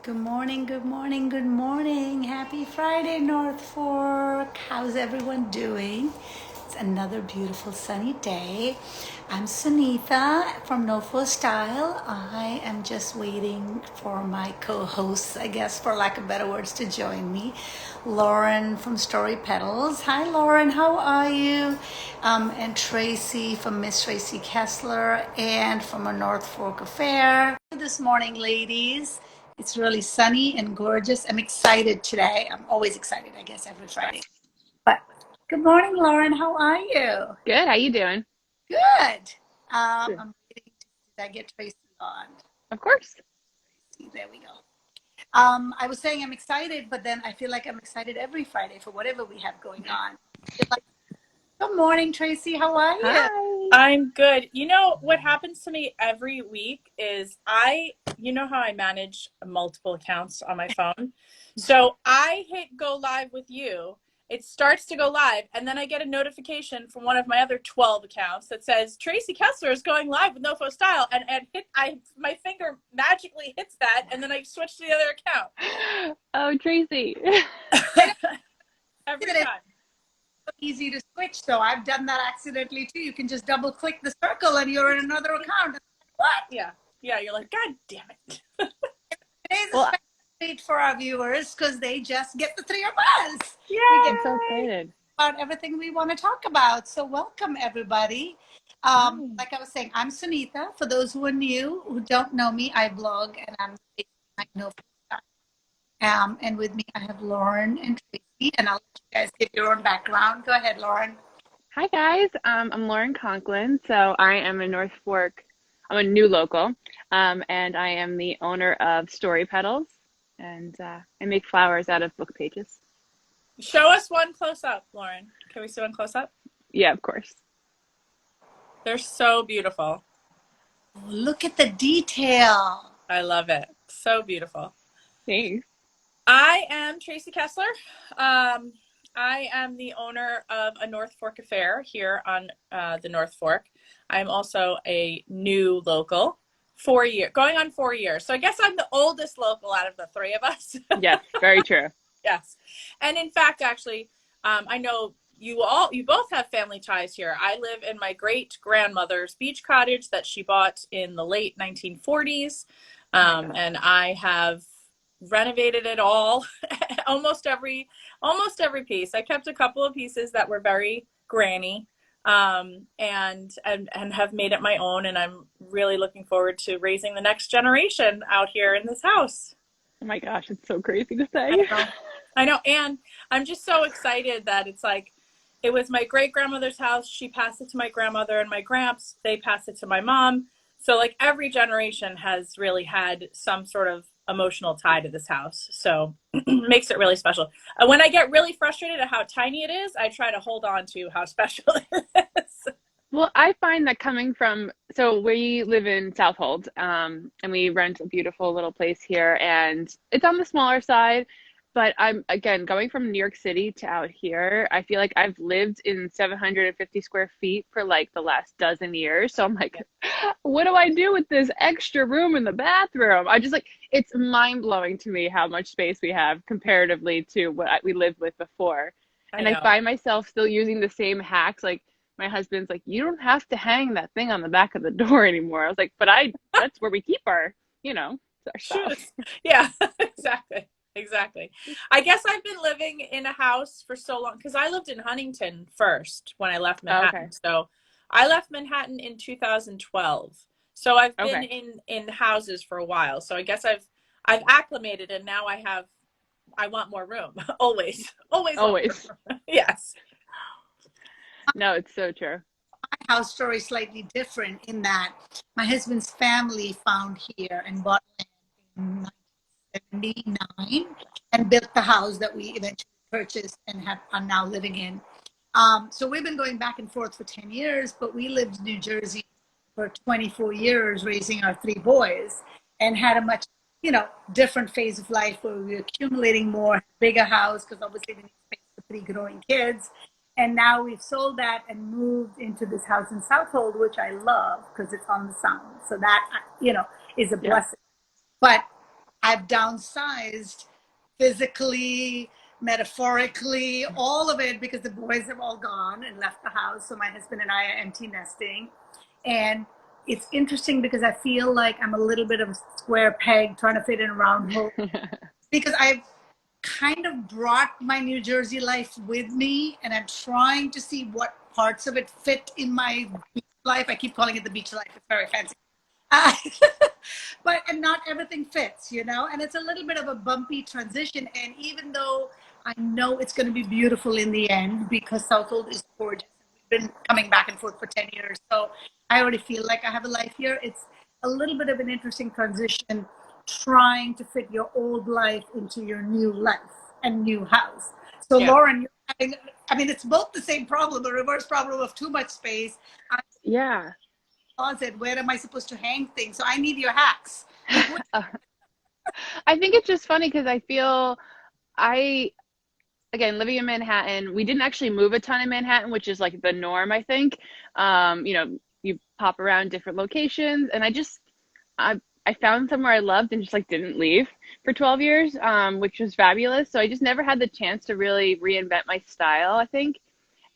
Good morning, good morning, good morning. Happy Friday, North Fork. How's everyone doing? It's another beautiful sunny day. I'm Sunitha from NoFo Style. I am just waiting for my co-hosts, I guess, for lack of better words, to join me. Lauren from Story Petals. Hi, Lauren. How are you? And Tracy from Miss Tracy Kessler and from a North Fork Affair. This morning, ladies. It's really sunny and gorgeous. I'm excited today. I'm always excited, I guess, every Friday. But good morning, Lauren. How are you? Good. How you doing? Good. Good. I'm waiting to I get Tracy on. Of course. There we go. I was saying I'm excited, but then I feel like I'm excited every Friday for whatever we have going on. Good morning, Tracy. How are you? Hi. I'm good. You know what happens to me every week is you know how I manage multiple accounts on my phone? So I hit go live with you. It starts to go live, and then I get a notification from one of my other 12 accounts that says Tracy Kessler is going live with NoFo Style, and my finger magically hits that, and then I switch to the other Oh, Tracy. I know account every that it's time. so easy to switch, though. I've done that accidentally too. You can just double click the circle and you're in another account. What? Yeah, yeah. You're like, God damn it. Today's a Well, special treat for our viewers because they just get the three of us. We get I'm so Yay! excited. about everything we want to talk about. So welcome everybody. Hi. Like I was saying, I'm Sunitha. For those who are new, who don't know me, I blog and I know. And with me, I have Lauren and Tracy, and I'll let you guys give your own background. Go ahead, Lauren. Hi, guys. I'm Lauren Conklin. So I am a North Fork. I'm a new local, and I am the owner of Story Petals, and I make flowers out of book pages. Show us one close up, Lauren. Can we see one close up? Yeah, of course. They're so beautiful. Look at the detail. I love it. So beautiful. Thanks. I am Tracy Kessler. Um, I am the owner of a North Fork affair here on the North Fork. I'm also a new local, 4 year, going on 4 years. So I guess I'm the oldest local out of the three of us. Yes, very true. Yes, and in fact, actually, I know you both have family ties here. I live in my great grandmother's beach cottage that she bought in the late 1940s, and I have renovated it all, almost every piece. I kept a couple of pieces that were very granny, and have made it my own. And I'm really looking forward to raising the next generation out here in this house. Oh my gosh, it's so crazy to I say. know. I know. And I'm just so excited that it's like, it was my great grandmother's house. She passed it to my grandmother and my gramps. They passed it to my mom. So, like, every generation has really had some sort of emotional tie to this house. So, makes it really special. When I get really frustrated at how tiny it is, I try to hold on to how special it is. Well, I find that coming from, so we live in Southold, and we rent a beautiful little place here, and it's on the smaller side. But I'm, again, going from New York City to out here, I feel like I've lived in 750 square feet for like the last dozen years. So I'm like, what do I do with this extra room in the bathroom? I just like, it's mind blowing to me how much space we have comparatively to what we lived with before. I And I know. find myself still using the same hacks. Like, my husband's like, you don't have to hang that thing on the back of the door anymore. I was like, but that's where we keep our stuff. Shoes. Yeah, exactly. Exactly. I guess I've been living in a house for so long because I lived in Huntington first when I left Oh, okay. Manhattan. So I left Manhattan in 2012. So I've been Okay. in houses for a while. So I guess I've acclimated, and now I want more room. Always. Always want more Always. room. Yes. No, it's so true. My house story is slightly different in that my husband's family found here and bought land in 1979 and built the house that we eventually purchased and are now living in. So we've been going back and forth for 10 years, but we lived in New Jersey for 24 years, raising our three boys, and had a much, different phase of life where we were accumulating more, bigger house, because obviously we need space for three growing kids. And now we've sold that and moved into this house in Southold, which I love because it's on the sound. So that, is a Yeah. blessing. But I've downsized physically, metaphorically, all of it, because the boys have all gone and left the house. So my husband and I are empty nesting. And it's interesting because I feel like I'm a little bit of a square peg trying to fit in a round hole, because I've kind of brought my New Jersey life with me, and I'm trying to see what parts of it fit in my beach life. I keep calling it the beach life. It's very fancy. Uh, but and not everything fits, you know, and it's a little bit of a bumpy transition. And even though I know it's going to be beautiful in the end, because Southold is gorgeous, we've been coming back and forth for 10 years, so I already feel like I have a life here. It's a little bit of an interesting transition, trying to fit your old life into your new life and new house. So Yeah. Lauren, you're having, I mean, it's both the same problem, the reverse problem of too much space. Yeah. Closet, where am I supposed to hang things? So I need your hacks. Like, what? I think it's just funny because I feel I again, living in Manhattan, we didn't actually move a ton in Manhattan, which is like the norm, I think. You know, you pop around different locations, and I found somewhere I loved and just like didn't leave for 12 years, which was fabulous. So I just never had the chance to really reinvent my style, I think.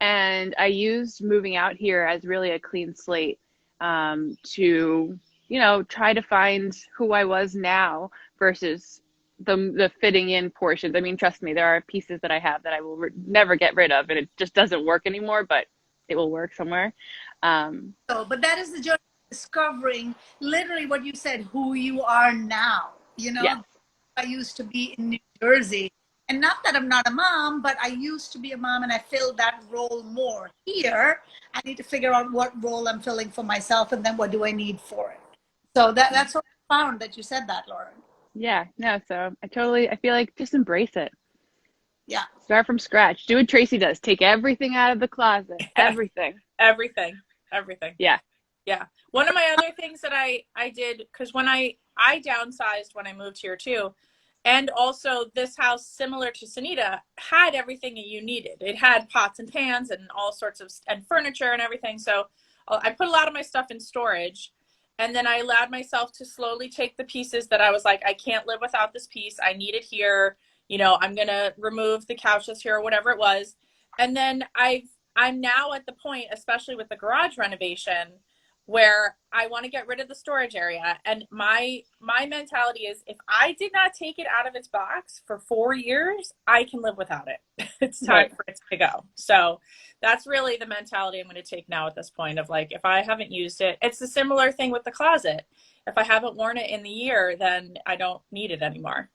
And I used moving out here as really a clean slate, to, you know, try to find who I was now versus the fitting in portions. I mean, trust me, there are pieces that I have that I will never get rid of, and it just doesn't work anymore, but it will work somewhere. Um, So, but that is the journey of discovering literally what you said, who you are now. You yes. know, I used to be in New Jersey, and not that I'm not a mom, but I used to be a mom and I filled that role more. Here, I need to figure out what role I'm filling for myself, and then what do I need for it. So that's what I found that you said that, Lauren. Yeah, no, so I feel like just embrace it. Yeah. Start from scratch. Do what Tracy does. Take everything out of the closet. Everything. Everything. Yeah. Yeah. One of my other things that I did, because when I downsized when I moved here too, and also this house, similar to Sunita, had everything that you needed. It had pots and pans and all sorts of, and furniture and everything. So I put a lot of my stuff in storage, and then I allowed myself to slowly take the pieces that I was like, I can't live without this piece. I need it here. You know, I'm going to remove the couches here or whatever it was. And then I'm now at the point, especially with the garage renovation, where I want to get rid of the storage area. And my mentality is, if I did not take it out of its box for 4 years, I can live without it. It's time Right. for it to go. So that's really the mentality I'm going to take now at this point, of like, if I haven't used it, it's a similar thing with the closet. If I haven't worn it in the year, then I don't need it anymore.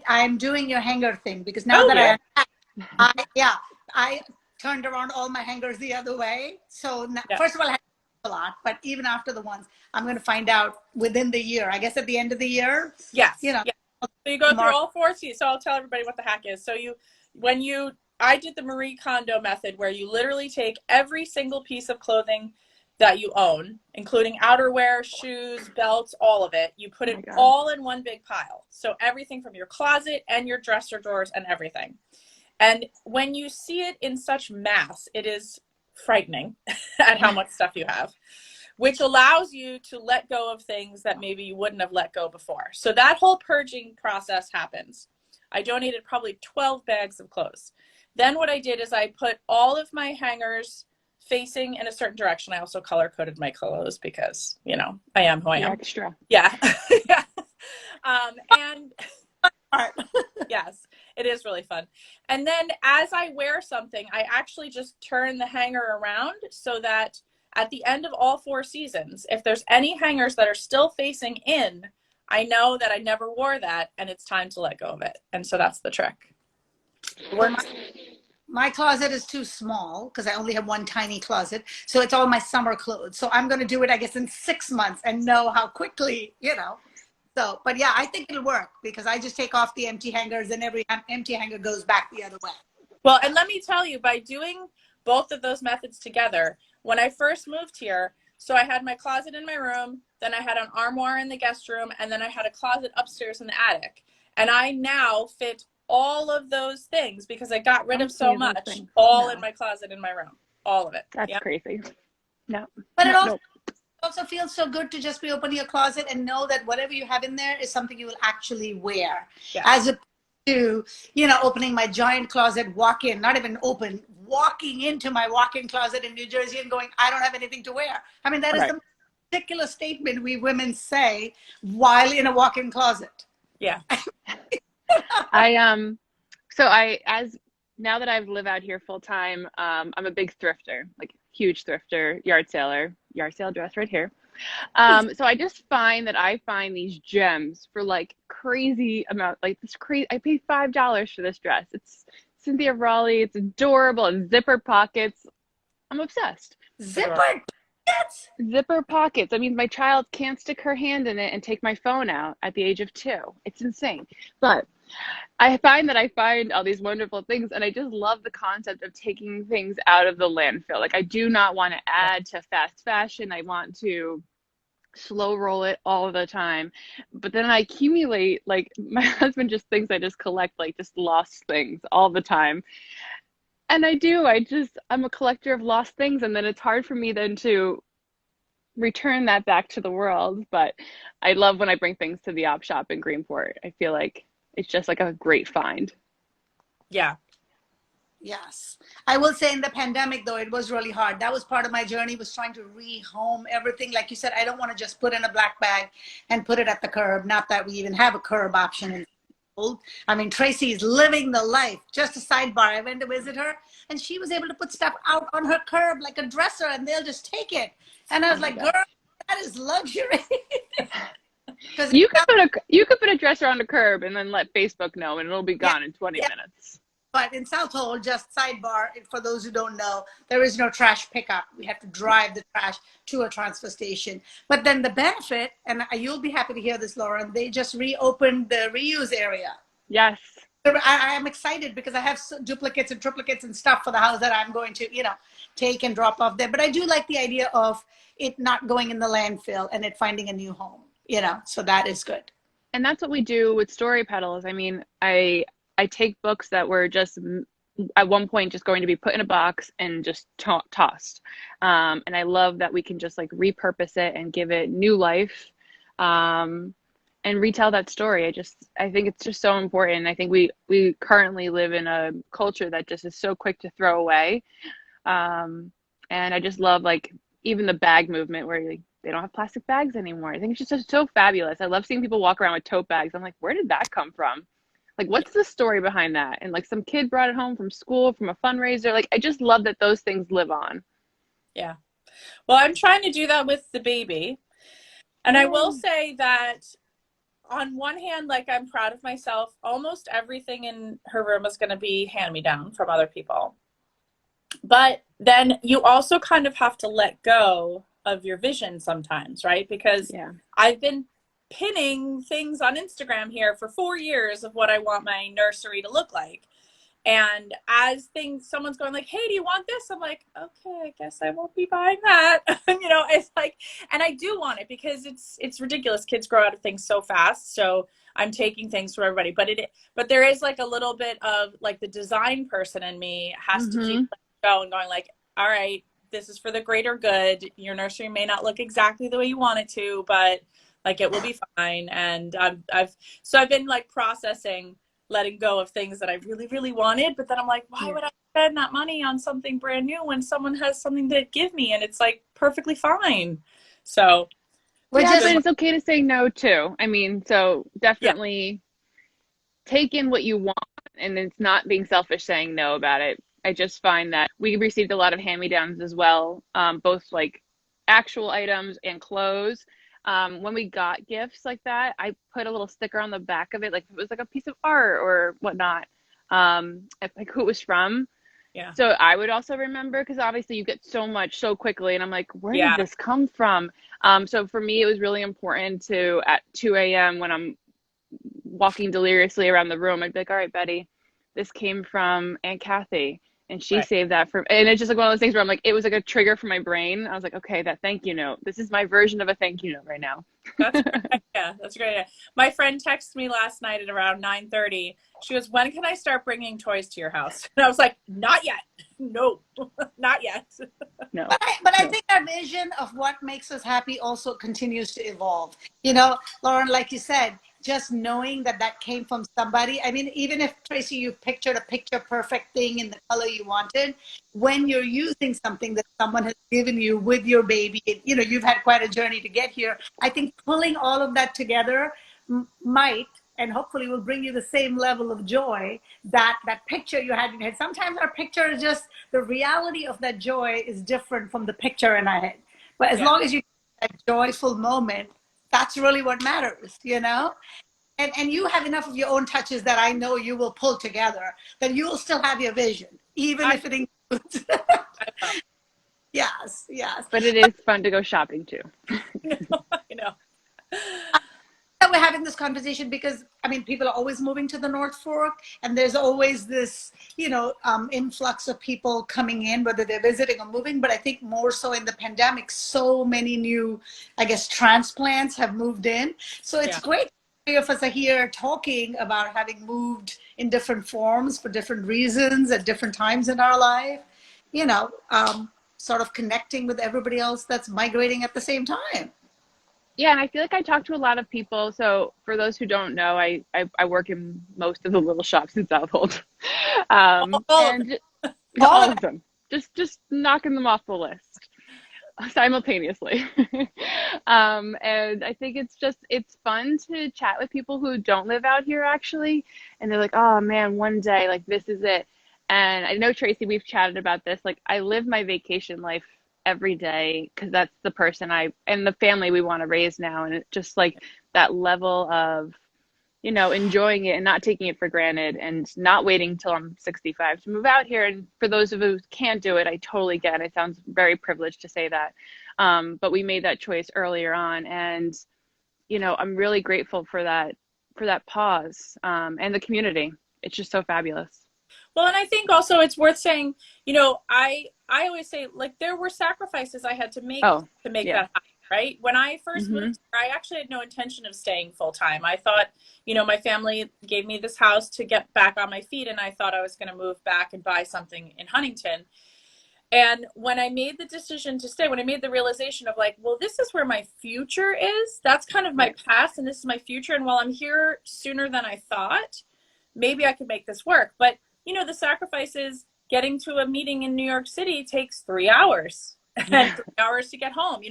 I'm doing your hanger thing, because now Oh, that yeah. I turned around all my hangers the other way. So now, Yeah. first of all, I had a lot, but even after the ones, I'm going to find out within the year. I guess at the end of the year, Yes. you know, Yeah. So you go through all 4 seasons. So I'll tell everybody what the hack is. So I did the Marie Kondo method, where you literally take every single piece of clothing that you own, including outerwear, shoes, belts, all of it. You put Oh it my God. all in one big pile. So everything from your closet and your dresser drawers and everything. And when you see it in such mass, it is frightening at how much stuff you have, which allows you to let go of things that maybe you wouldn't have let go before. So that whole purging process happens. I donated probably 12 bags of clothes. Then what I did is I put all of my hangers facing in a certain direction. I also color coded my clothes because, you know, I am who I You're am. extra. Yeah. Yeah. And part. yes, it is really fun. And then as I wear something, I actually just turn the hanger around, so that at the end of all 4 seasons, if there's any hangers that are still facing in, I know that I never wore that and it's time to let go of it. And so that's the trick. It works. My closet is too small because I only have one tiny closet. So it's all my summer clothes. So I'm going to do it, I guess, in 6 months and know how quickly, you know. So, but yeah, I think it'll work, because I just take off the empty hangers and every empty hanger goes back the other way. Well, and let me tell you, by doing both of those methods together, when I first moved here, so I had my closet in my room, then I had an armoire in the guest room, and then I had a closet upstairs in the attic. And I now fit all of those things because I got rid of so much, all in my closet in my room. All of it. That's Yeah. crazy. No. But it Nope, also nope. also feels so good to just be opening your closet and know that whatever you have in there is something you will actually wear. Yeah. As opposed to, opening my giant closet, not even open, walking into my walk-in closet in New Jersey and going, I don't have anything to wear. I mean, that is Right. the ridiculous statement we women say while in a walk-in closet. Yeah. As now that I've lived out here full time, I'm a big thrifter, like huge thrifter, yard sale address right here. So I just find that I find these gems for like crazy amount, like this crazy. I paid $5 for this dress. It's Cynthia Raleigh. It's adorable and zipper pockets. I'm obsessed. Zipper pockets? Zipper pockets. I mean, my child can't stick her hand in it and take my phone out at the age of 2. It's insane. But I find all these wonderful things, and I just love the concept of taking things out of the landfill. Like, I do not want to add to fast fashion. I want to slow roll it all the time. But then I accumulate, like, my husband just thinks I just collect, like, just lost things all the time. And I do. I'm a collector of lost things, and then it's hard for me then to return that back to the world. But I love when I bring things to the op shop in Greenport. I feel like it's just like a great find. Yeah. Yes. I will say in the pandemic, though, it was really hard. That was part of my journey, was trying to rehome everything. Like you said, I don't want to just put in a black bag and put it at the curb. Not that we even have a curb option in old. I mean, Tracy is living the life. Just a sidebar. I went to visit her and she was able to put stuff out on her curb like a dresser and they'll just take it. And I was like, girl, that is luxury. You could put a dresser on the curb and then let Facebook know and it'll be gone in 20 minutes. But in Southold, just sidebar, for those who don't know, there is no trash pickup. We have to drive the trash to a transfer station. But then the benefit, and you'll be happy to hear this, Lauren, they just reopened the reuse area. Yes. I am excited because I have duplicates and triplicates and stuff for the house that I'm going to, take and drop off there. But I do like the idea of it not going in the landfill and it finding a new home, so that is good. And that's what we do with Story Petals. I mean, I take books that were just at one point just going to be put in a box and just tossed. And I love that we can just like repurpose it and give it new life and retell that story. I think it's just so important. I think we currently live in a culture that just is so quick to throw away. And I just love like even the bag movement where they don't have plastic bags anymore. I think it's just so fabulous. I love seeing people walk around with tote bags. I'm like, where did that come from? Like, what's the story behind that? And like some kid brought it home from school, from a fundraiser. Like, I just love that those things live on. Yeah. Well, I'm trying to do that with the baby. And I will say that on one hand, like, I'm proud of myself. Almost everything in her room is going to be hand-me-down from other people. But then you also kind of have to let go of your vision sometimes, right? Because I've been pinning things on Instagram here for 4 years of what I want my nursery to look like. And as someone's going like, hey, do you want this? I'm like, okay, I guess I won't be buying that. It's like, and I do want it because it's ridiculous. Kids grow out of things so fast. So I'm taking things from everybody, but there is like a little bit of like the design person in me has to keep going like, all right, this is for the greater good. Your nursery may not look exactly the way you want it to, but like it will be fine. And I've been like processing, letting go of things that I really, really wanted. But then I'm like, why would I spend that money on something brand new when someone has something to give me and it's like perfectly fine? So, but it's okay to say no too. I mean, so definitely take in what you want, and it's not being selfish saying no about it. I just find that we received a lot of hand-me-downs as well, both like actual items and clothes. When we got gifts like that, I put a little sticker on the back of it, like if it was like a piece of art or whatnot, like who it was from. Yeah. So I would also remember, because obviously you get so much so quickly, and I'm like, where did this come from? So for me, it was really important to, at 2 a.m. when I'm walking deliriously around the room, I'd be like, all right, Betty, this came from Aunt Kathy. And she Right. saved that for, and it's just like one of those things where I'm like, it was like a trigger for my brain. I was like, okay, that thank you note. This is my version of a thank you note right now. That's a great idea. That's a great idea. My friend texted me last night at around 9:30. She goes, "When can I start bringing toys to your house?" And I was like, "Not yet. No, not yet." No, But I no. think our vision of what makes us happy also continues to evolve. You know, Lauren, like you said, just knowing that that came from somebody. I mean, even if Tracy, you pictured a picture perfect thing in the color you wanted, when you're using something that someone has given you with your baby, you know, you've had quite a journey to get here. I think pulling all of that together might and hopefully will bring you the same level of joy that that picture you had in your head. Sometimes our picture is just the reality of that joy is different from the picture in our head. But as Yeah. long as you get that joyful moment, that's really what matters, you know? And you have enough of your own touches that I know you will pull together, that you will still have your vision, even I, if it includes. I will. Yes, yes. But it is fun to go shopping too. I know. We're having this conversation because I mean people are always moving to the North Fork, and there's always this influx of people coming in, whether they're visiting or moving. But I think more so in the pandemic, so many new, I guess, transplants have moved in. So it's Yeah. great. Three of us are here talking about having moved in different forms for different reasons at different times in our life. You know, sort of connecting with everybody else that's migrating at the same time. Yeah, and I feel like I talk to a lot of people. So for those who don't know, I work in most of the little shops in Southold. All of it. And All of all of them, just knocking them off the list simultaneously. And I think it's fun to chat with people who don't live out here actually, and they're like, oh man, one day like this is it. And I know Tracy, we've chatted about this. Like I live my vacation life every day because that's the person I and the family we want to raise now, and it's just like that level of enjoying it and not taking it for granted and not waiting till I'm 65 to move out here. And for those of us who can't do it, I totally get it. It sounds very privileged to say that. But we made that choice earlier on. And, I'm really grateful for that pause, and the community. It's just so fabulous. Well, and I think also it's worth saying, I always say like there were sacrifices I had to make Oh, yeah. that happen, right? When I first Hmm. moved here, I actually had no intention of staying full time. I thought, my family gave me this house to get back on my feet, and I thought I was going to move back and buy something in Huntington. And when I made the decision to stay, when I made the realization of like, well, this is where my future is, that's kind of my Right. past and this is my future. And while I'm here sooner than I thought, maybe I could make this work. But, the sacrifice is getting to a meeting in New York City takes 3 hours and Yeah. 3 hours to get home.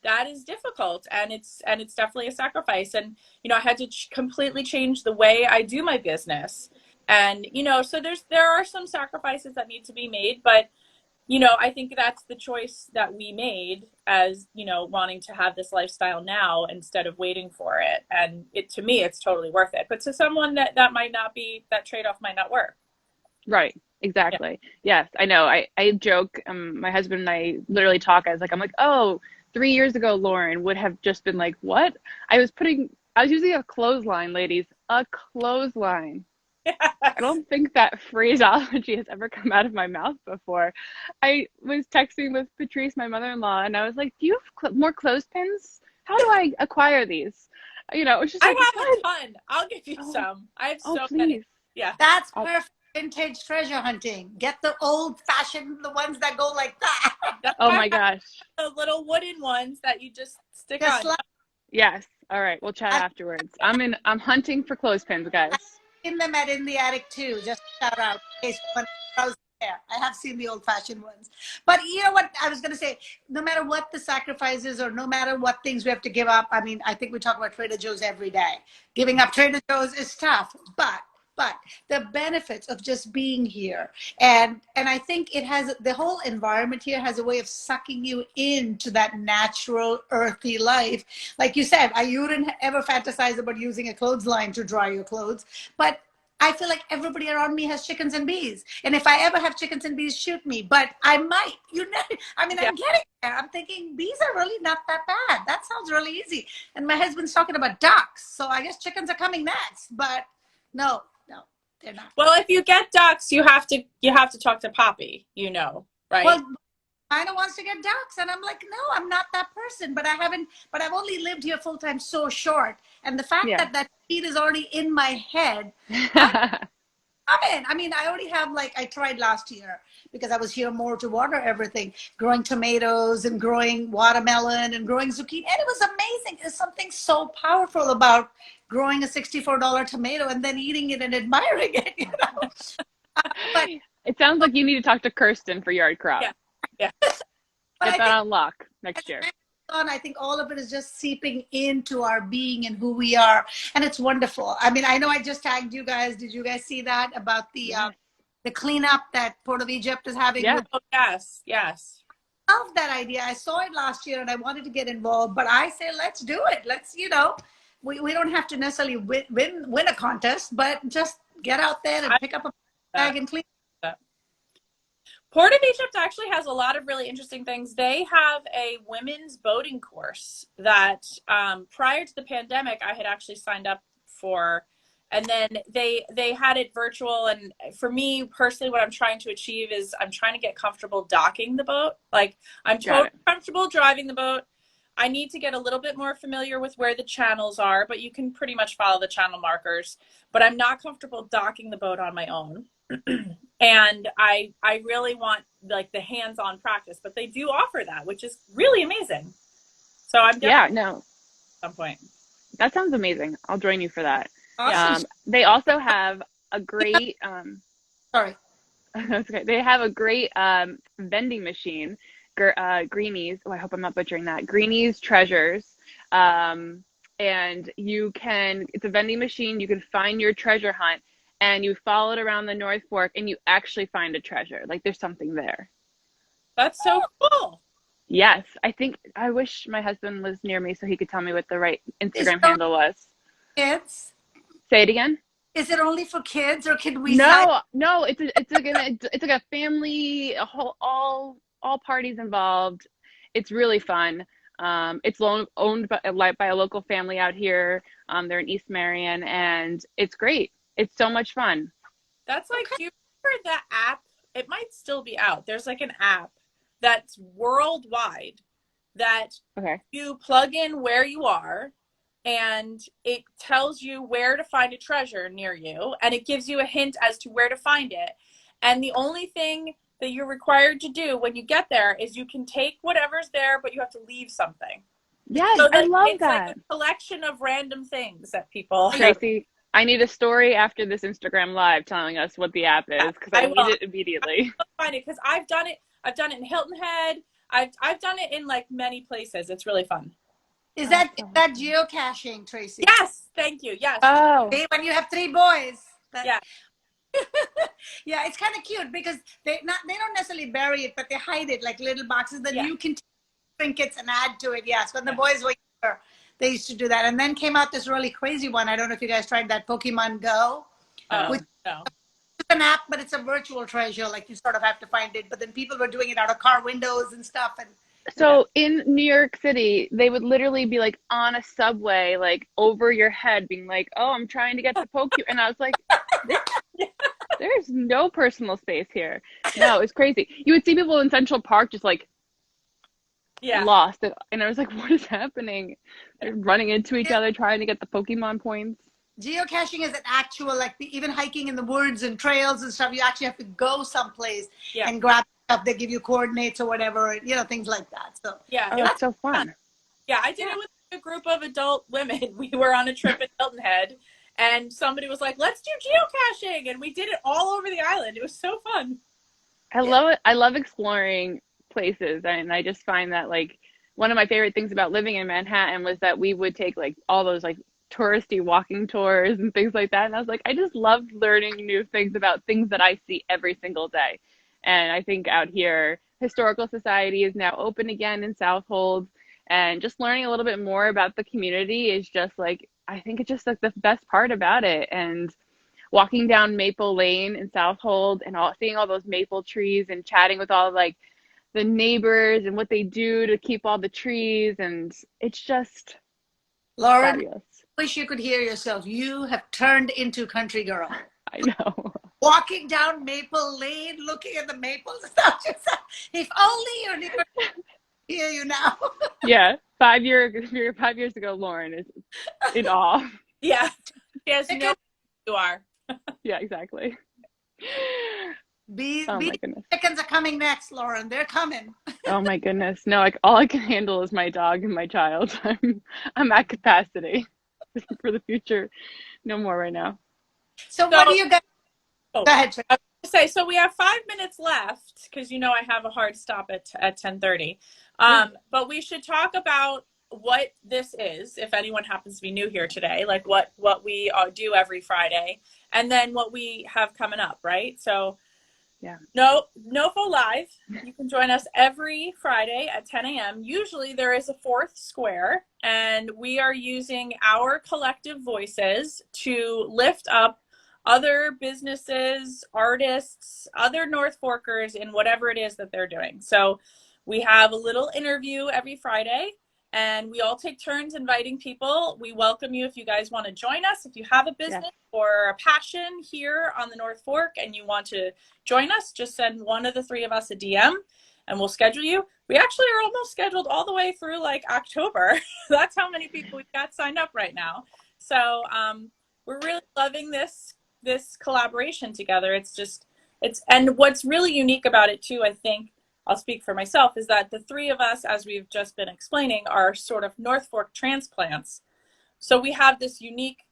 That is difficult, and it's definitely a sacrifice. And, I had to completely change the way I do my business. And, so there are some sacrifices that need to be made, but I think that's the choice that we made as, wanting to have this lifestyle now instead of waiting for it. And to me, it's totally worth it. But to someone that might not be, that trade-off might not work. Right. Yeah. Exactly. Yes, I know. I joke, my husband and I literally talk as like, I'm like, oh, 3 years ago, Lauren would have just been like, what? I was using a clothesline, ladies, a clothesline. I Yes. don't think that phraseology has ever come out of my mouth before. I was texting with Patrice, my mother-in-law, and I was like, do you have more clothespins? How do I acquire these? It was just I like, have what? a ton. I'll give you Oh, some. I have oh, so many. please. Yeah. That's Oh, perfect vintage treasure hunting. Get the old fashioned, the ones that go like that. That's oh why I my have gosh. the little wooden ones that you just stick Just on. like Yes. All right. We'll chat I've afterwards. I'm hunting for clothespins, guys. seen them at In the Attic too. Just shout out in case someone browsing there. I have seen the old fashioned ones. But you know what I was gonna say, no matter what the sacrifices or no matter what things we have to give up, I mean, I think we talk about Trader Joe's every day. Giving up Trader Joe's is tough, but the benefits of just being here, and I think it has, the whole environment here has a way of sucking you into that natural earthy life. Like you said, I wouldn't ever fantasize about using a clothesline to dry your clothes, but I feel like everybody around me has chickens and bees, and if I ever have chickens and bees, shoot me. But I might, I mean, Yeah. I'm getting there. I'm thinking bees are really not that bad. That sounds really easy. And my husband's talking about ducks, so I guess chickens are coming next. But no, no. They're not. Well, if you get ducks, you have to talk to Poppy, right? Well, China wants to get ducks, and I'm like, no, I'm not that person. But I've only lived here full time so short, and the fact Yeah. that that seed is already in my head, I'm in. I mean, I already have, like, I tried last year because I was here more to water everything, growing tomatoes and growing watermelon and growing zucchini, and it was amazing. There's something so powerful about growing a $64 tomato and then eating it and admiring it, But It sounds like you need to talk to Kirsten for yard crop. Yeah. Yeah. but Get I that think on lock next year. I think all of it is just seeping into our being and who we are, and it's wonderful. I mean, I know I just tagged you guys. Did you guys see that about Yes. the cleanup that Port of Egypt is having? Yeah. With, Oh, yes. I love that idea. I saw it last year and I wanted to get involved, but I say let's do it. Let's, we don't have to necessarily win a contest, but just get out there and I pick up a bag and clean. Port of Egypt actually has a lot of really interesting things. They have a women's boating course that prior to the pandemic, I had actually signed up for. And then they had it virtual. And for me personally, what I'm trying to achieve is I'm trying to get comfortable docking the boat. Like, I'm totally comfortable driving the boat. I need to get a little bit more familiar with where the channels are, but you can pretty much follow the channel markers. But I'm not comfortable docking the boat on my own. And I really want, like, the hands-on practice, but they do offer that, which is really amazing. So I'm definitely no. at some point. That sounds amazing. I'll join you for that. Awesome. They also have a great Sorry. that's okay. They have a great vending machine, Greenies. Oh, I hope I'm not butchering that. Greenies Treasures. And it's a vending machine. You can find your treasure hunt, and you follow it around the North Fork, and you actually find a treasure. Like, there's something there. That's so cool. Yes, I wish my husband was near me so he could tell me what the right Instagram handle was. Kids? Say it again. Is it only for kids, or can we? No, it's like a family, all parties involved. It's really fun. It's owned by a local family out here. They're in East Marion, and it's great. It's so much fun. That's like, do you remember that app? It might still be out. There's like an app that's worldwide that you plug in where you are, and it tells you where to find a treasure near you, and it gives you a hint as to where to find it. And the only thing that you're required to do when you get there is you can take whatever's there, but you have to leave something. Yes, So I love it's that. like a collection of random things that people. Tracy, I need a story after this Instagram live telling us what the app is, because I need it immediately. I'll find it, because I've done it. I've done it in Hilton Head. I've done it in, like, many places. It's really fun. Is that geocaching, Tracy? Yes, thank you. Yes. Oh, When you have 3 boys. Yeah. Yeah, it's kind of cute because they don't necessarily bury it, but they hide it like little boxes that you can take trinkets and add to it. Yes, when the boys were younger, they used to do that. And then came out this really crazy one. I don't know if you guys tried that, Pokemon Go. Which No. is an app, but it's a virtual treasure. Like, you sort of have to find it. But then people were doing it out of car windows and stuff. And so in New York City, they would literally be like on a subway, like over your head, being like, "Oh, I'm trying to get to Pokemon," and I was like, "There's no personal space here." No, it's crazy. You would see people in Central Park just like lost, and I was like, "What is happening?" They're running into each other trying to get the Pokemon points. Geocaching is an actual, like, even hiking in the woods and trails and stuff. You actually have to go someplace and grab stuff. They give you coordinates or whatever, things like that. So That's so fun. Yeah, I did it with a group of adult women. We were on a trip in Hilton Head, and somebody was like, "Let's do geocaching," and we did it all over the island. It was so fun. I love it. I love exploring places, and I just find that, like, one of my favorite things about living in Manhattan was that we would take, like, all those, like, touristy walking tours and things like that, and I was like, I just love learning new things about things that I see every single day. And I think out here, Historical Society is now open again in Southold, and just learning a little bit more about the community is just, like, I think it's just, like, the best part about it. And walking down Maple Lane in Southold and seeing all those maple trees and chatting with all, like, the neighbors and what they do to keep all the trees, and it's just Lauren, fabulous. wish you could hear yourself. You have turned into country girl. I know. Walking down Maple Lane, looking at the maples. If only you knew. Hear you now. Yeah, 5 years ago, Lauren is in awe. Yeah. She has no Chicken, you are. Yeah, exactly. bees, Oh bees, my goodness. chickens are coming next, Lauren. They're coming. Oh my goodness. No, like all I can handle is my dog and my child. I'm at capacity for the future. No more right now. So So, what do you guys? oh, Go ahead, Trish. I was gonna say, so we have 5 minutes left because I have a hard stop at 10:30. But we should talk about what this is, if anyone happens to be new here today, like what we do every Friday, and then what we have coming up, right? So Yeah. NoFo Live. You can join us every Friday at 10 a.m. Usually there is a fourth square, and we are using our collective voices to lift up other businesses, artists, other North Forkers in whatever it is that they're doing. So we have a little interview every Friday, and we all take turns inviting people. We welcome you if you guys want to join us. If you have a business or a passion here on the North Fork and you want to join us, just send one of the three of us a DM and we'll schedule you. We actually are almost scheduled all the way through like October. That's how many people we've got signed up right now. So we're really loving this collaboration together. And what's really unique about it too, I think, I'll speak for myself, is that the three of us, as we've just been explaining, are sort of North Fork transplants. So we have this unique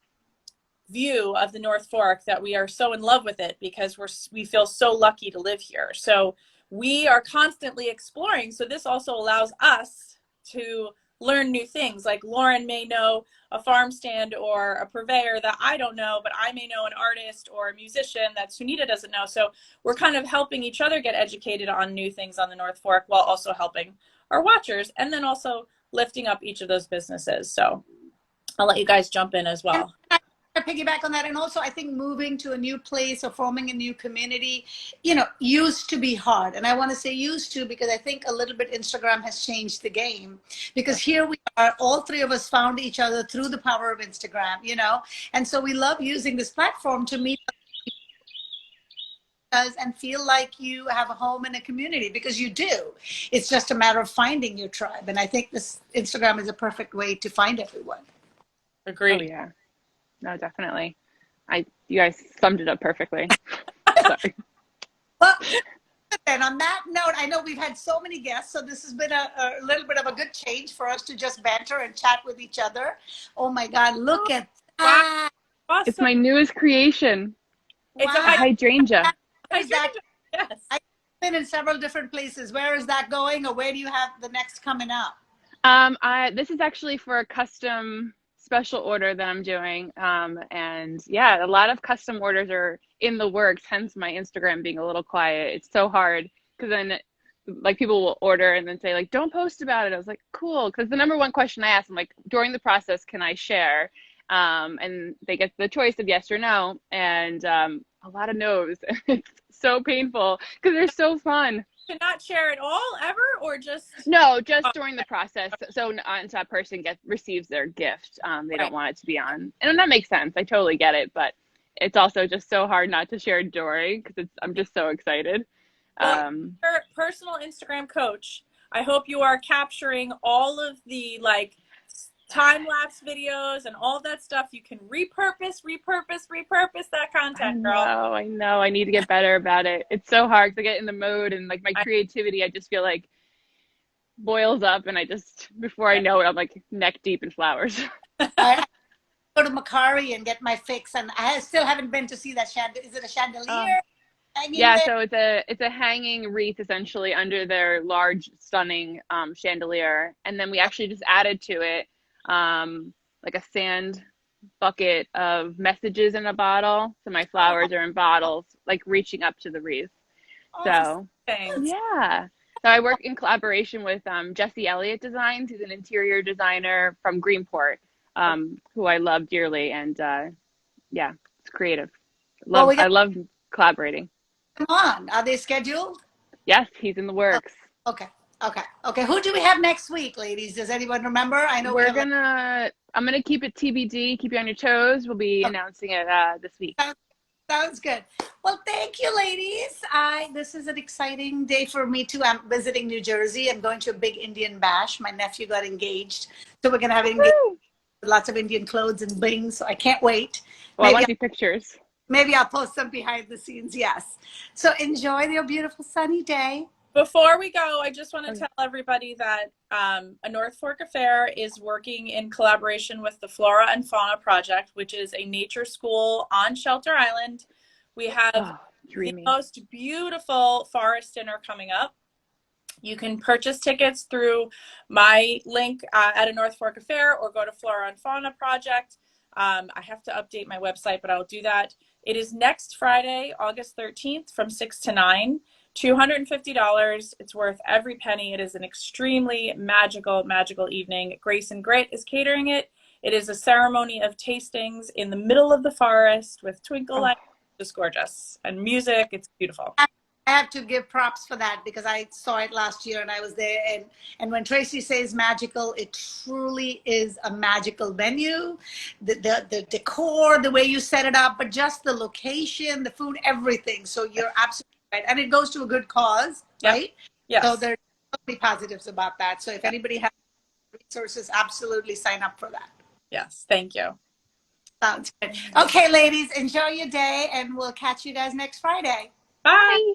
view of the North Fork that we are so in love with it because we feel so lucky to live here. So we are constantly exploring. So this also allows us to learn new things. Like Lauren may know a farm stand or a purveyor that I don't know, but I may know an artist or a musician that Sunita doesn't know. So we're kind of helping each other get educated on new things on the North Fork while also helping our watchers and then also lifting up each of those businesses. So I'll let you guys jump in as well. To piggyback on that, and also I think moving to a new place or forming a new community, used to be hard. And I want to say used to because I think a little bit Instagram has changed the game, because here we are, all three of us found each other through the power of Instagram, and so we love using this platform to meet us and feel like you have a home in a community, because you do. It's just a matter of finding your tribe, and I think this Instagram is a perfect way to find everyone. Agreed. Oh yeah. No, definitely. You guys summed it up perfectly. Sorry. Well, and on that note, I know we've had so many guests, so this has been a little bit of a good change for us to just banter and chat with each other. Oh my God, look at that. Wow. Awesome. It's my newest creation. It's a hydrangea. Where is that? Yes. I've been in several different places. Where is that going, or where do you have the next coming up? This is actually for a custom special order that I'm doing. And yeah, a lot of custom orders are in the works, hence my Instagram being a little quiet. It's so hard because then like people will order and then say like, don't post about it. I was like, cool. Because the number one question I ask them, like during the process, can I share? And they get the choice of yes or no. And a lot of no's. It's so painful because they're so fun. To not share at all ever, or just during the process, so that person receives their gift. They don't want it to be on, and that makes sense. I totally get it, but it's also just so hard not to share during because I'm just so excited. Well, your personal Instagram coach, I hope you are capturing all of the like time-lapse videos and all that stuff. You can repurpose that content, girl. I know. I need to get better about it. It's so hard to get in the mode, and like my creativity, I just feel like boils up, and before I know it, I'm like neck deep in flowers. I go to Macari and get my fix, and I still haven't been to see that is it a chandelier? Yeah, so it's a hanging wreath essentially under their large, stunning chandelier, and then we actually just added to it like a sand bucket of messages in a bottle. So my flowers are in bottles, like reaching up to the wreath. So yeah. So I work in collaboration with Jesse Elliott Designs. He's an interior designer from Greenport, who I love dearly, and yeah, it's creative. I love collaborating. Come on, are they scheduled? Yes, he's in the works. Okay. Who do we have next week, ladies? Does anyone remember? I know I'm gonna keep it TBD. Keep you on your toes. We'll be announcing it this week. Sounds good. Well, thank you, ladies. This is an exciting day for me too. I'm visiting New Jersey. I'm going to a big Indian bash. My nephew got engaged, so we're gonna have engagement Woo! with lots of Indian clothes and bling. So I can't wait. Well, I Maybe want to see pictures. maybe I'll post some behind the scenes. Yes. So enjoy your beautiful sunny day. Before we go, I just want to Okay. tell everybody that a North Fork Affair is working in collaboration with the Flora and Fauna Project, which is a nature school on Shelter Island. We have Oh, the dreamy. most beautiful forest dinner coming up. You can purchase tickets through my link at a North Fork Affair or go to Flora and Fauna Project. I have to update my website, but I'll do that. It is next Friday, August 13th from 6 to 9. $250. It's worth every penny. It is an extremely magical, magical evening. Grace and Grit is catering it. It is a ceremony of tastings in the middle of the forest with twinkle Oh, lights. Just gorgeous. And music. It's beautiful. I have to give props for that because I saw it last year and I was there. And when Tracy says magical, it truly is a magical venue. The decor, the way you set it up, but just the location, the food, everything. So you're absolutely right. And it goes to a good cause, Yep. right? Yes. So there's so many positives about that. So if anybody has resources, absolutely sign up for that. Yes. Thank you. Sounds good. Okay, ladies, enjoy your day and we'll catch you guys next Friday. Bye. bye.